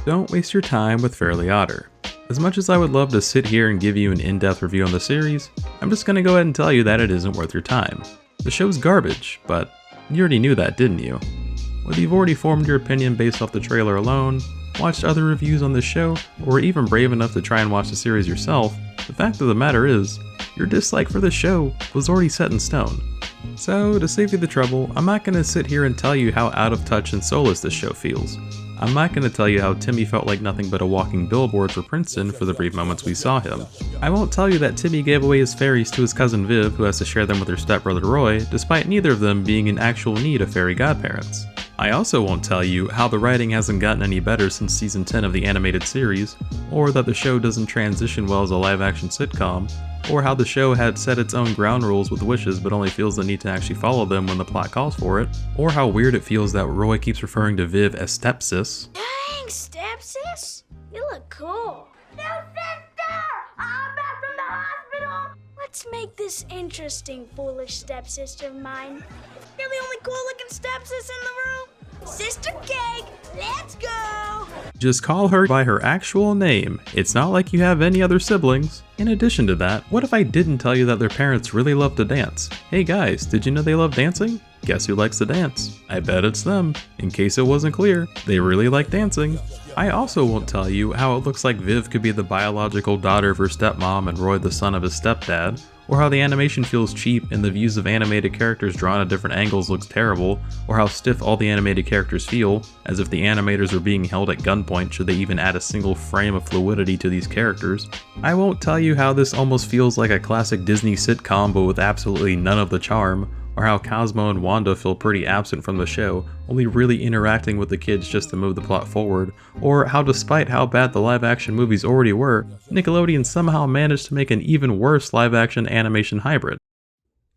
Don't waste your time with Fairly Otter. As much as I would love to sit here and give you an in-depth review on the series, I'm just gonna go ahead and tell you that it isn't worth your time. The show's garbage, but you already knew that, didn't you? Whether you've already formed your opinion based off the trailer alone, watched other reviews on this show, or were even brave enough to try and watch the series yourself, the fact of the matter is, your dislike for the show was already set in stone. So, to save you the trouble, I'm not going to sit here and tell you how out of touch and soulless this show feels. I'm not going to tell you how Timmy felt like nothing but a walking billboard for Princeton for the brief moments we saw him. I won't tell you that Timmy gave away his fairies to his cousin Viv, who has to share them with her stepbrother Roy, despite neither of them being in actual need of fairy godparents. I also won't tell you how the writing hasn't gotten any better since season 10 of the animated series, or that the show doesn't transition well as a live-action sitcom, or how the show had set its own ground rules with wishes but only feels the need to actually follow them when the plot calls for it, or how weird it feels that Roy keeps referring to Viv as stepsis. Dang, stepsis? You look cool. New sister! I'm back from the hospital! Let's make this interesting, foolish stepsister of mine. You're the only cool-looking stepsis in the room. Sister Cake, let's go! Just call her by her actual name. It's not like you have any other siblings. In addition to that, what if I didn't tell you that their parents really love to dance? Hey guys, did you know they love dancing? Guess who likes to dance? I bet it's them. In case it wasn't clear, they really like dancing. I also won't tell you how it looks like Viv could be the biological daughter of her stepmom and Roy the son of his stepdad, or how the animation feels cheap and the views of animated characters drawn at different angles looks terrible, or how stiff all the animated characters feel, as if the animators were being held at gunpoint should they even add a single frame of fluidity to these characters. I won't tell you how this almost feels like a classic Disney sitcom but with absolutely none of the charm, or how Cosmo and Wanda feel pretty absent from the show, only really interacting with the kids just to move the plot forward, or how despite how bad the live-action movies already were, Nickelodeon somehow managed to make an even worse live-action animation hybrid.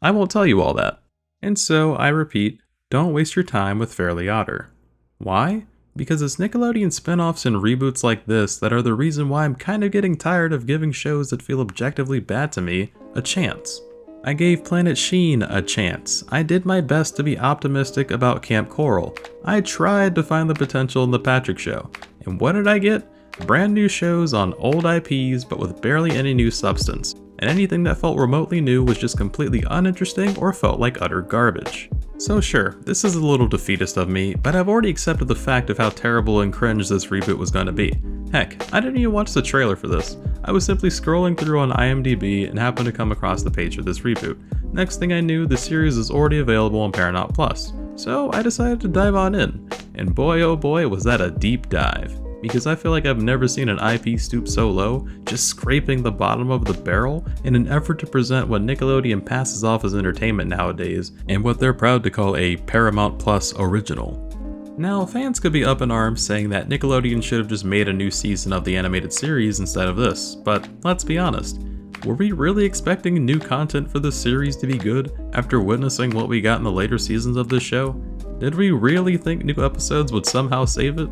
I won't tell you all that. And so, I repeat, don't waste your time with Fairly Otter. Why? Because it's Nickelodeon spin-offs and reboots like this that are the reason why I'm kind of getting tired of giving shows that feel objectively bad to me a chance. I gave Planet Sheen a chance. I did my best to be optimistic about Camp Coral. I tried to find the potential in The Patrick Show. And what did I get? Brand new shows on old IPs but with barely any new substance. And anything that felt remotely new was just completely uninteresting or felt like utter garbage. So sure, this is a little defeatist of me, but I've already accepted the fact of how terrible and cringe this reboot was going to be. Heck, I didn't even watch the trailer for this. I was simply scrolling through on IMDb and happened to come across the page for this reboot. Next thing I knew, the series is already available on Paramount Plus. So I decided to dive on in. And boy oh boy was that a deep dive. Because I feel like I've never seen an IP stoop so low, just scraping the bottom of the barrel in an effort to present what Nickelodeon passes off as entertainment nowadays, and what they're proud to call a Paramount Plus original. Now, fans could be up in arms saying that Nickelodeon should have just made a new season of the animated series instead of this, but let's be honest, were we really expecting new content for this series to be good after witnessing what we got in the later seasons of this show? Did we really think new episodes would somehow save it?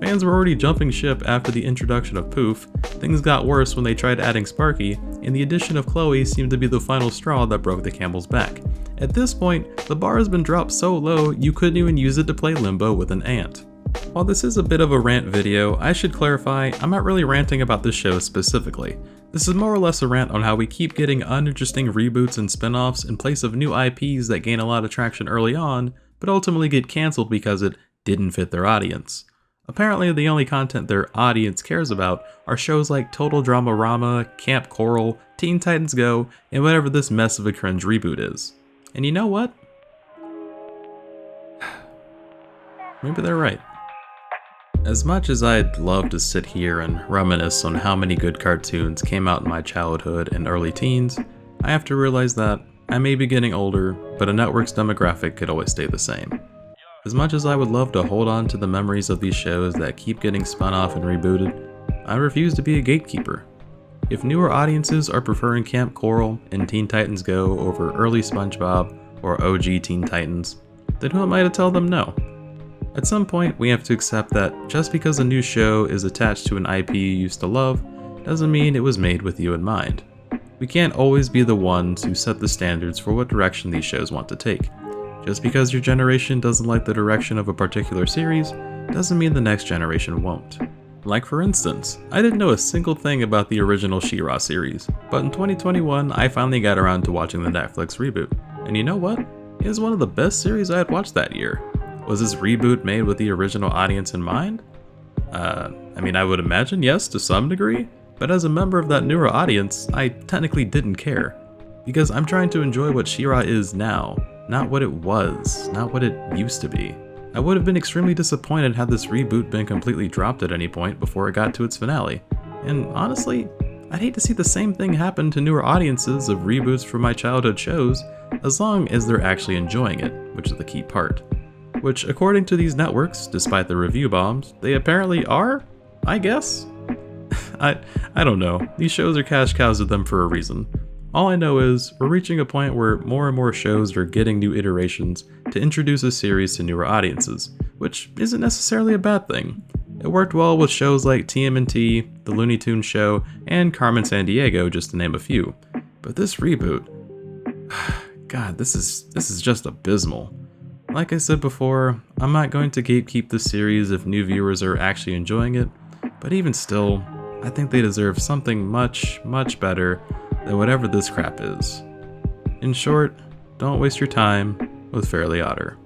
Fans were already jumping ship after the introduction of Poof, things got worse when they tried adding Sparky, and the addition of Chloe seemed to be the final straw that broke the camel's back. At this point, the bar has been dropped so low you couldn't even use it to play Limbo with an ant. While this is a bit of a rant video, I should clarify, I'm not really ranting about this show specifically. This is more or less a rant on how we keep getting uninteresting reboots and spin-offs in place of new IPs that gain a lot of traction early on, but ultimately get cancelled because it didn't fit their audience. Apparently the only content their audience cares about are shows like Total Drama Rama, Camp Coral, Teen Titans Go, and whatever this mess of a cringe reboot is. And you know what? Maybe they're right. As much as I'd love to sit here and reminisce on how many good cartoons came out in my childhood and early teens, I have to realize that I may be getting older, but a network's demographic could always stay the same. As much as I would love to hold on to the memories of these shows that keep getting spun off and rebooted, I refuse to be a gatekeeper. If newer audiences are preferring Camp Coral and Teen Titans Go over early SpongeBob or OG Teen Titans, then who am I to tell them no? At some point, we have to accept that just because a new show is attached to an IP you used to love, doesn't mean it was made with you in mind. We can't always be the ones who set the standards for what direction these shows want to take. Just because your generation doesn't like the direction of a particular series, doesn't mean the next generation won't. Like for instance, I didn't know a single thing about the original She-Ra series, but in 2021 I finally got around to watching the Netflix reboot. And you know what? It was one of the best series I had watched that year. Was this reboot made with the original audience in mind? I would imagine yes to some degree, but as a member of that newer audience, I technically didn't care. Because I'm trying to enjoy what She-Ra is now, not what it was, not what it used to be. I would have been extremely disappointed had this reboot been completely dropped at any point before it got to its finale. And honestly, I'd hate to see the same thing happen to newer audiences of reboots from my childhood shows, as long as they're actually enjoying it, which is the key part. Which, according to these networks, despite the review bombs, they apparently are, I guess? I don't know. These shows are cash cows to them for a reason. All I know is, we're reaching a point where more and more shows are getting new iterations to introduce a series to newer audiences, which isn't necessarily a bad thing. It worked well with shows like TMNT, The Looney Tunes Show, and Carmen Sandiego, just to name a few. But this reboot... God, this is just abysmal. Like I said before, I'm not going to gatekeep the series if new viewers are actually enjoying it, but even still, I think they deserve something much, much better than whatever this crap is. In short, don't waste your time with Fairly Otter.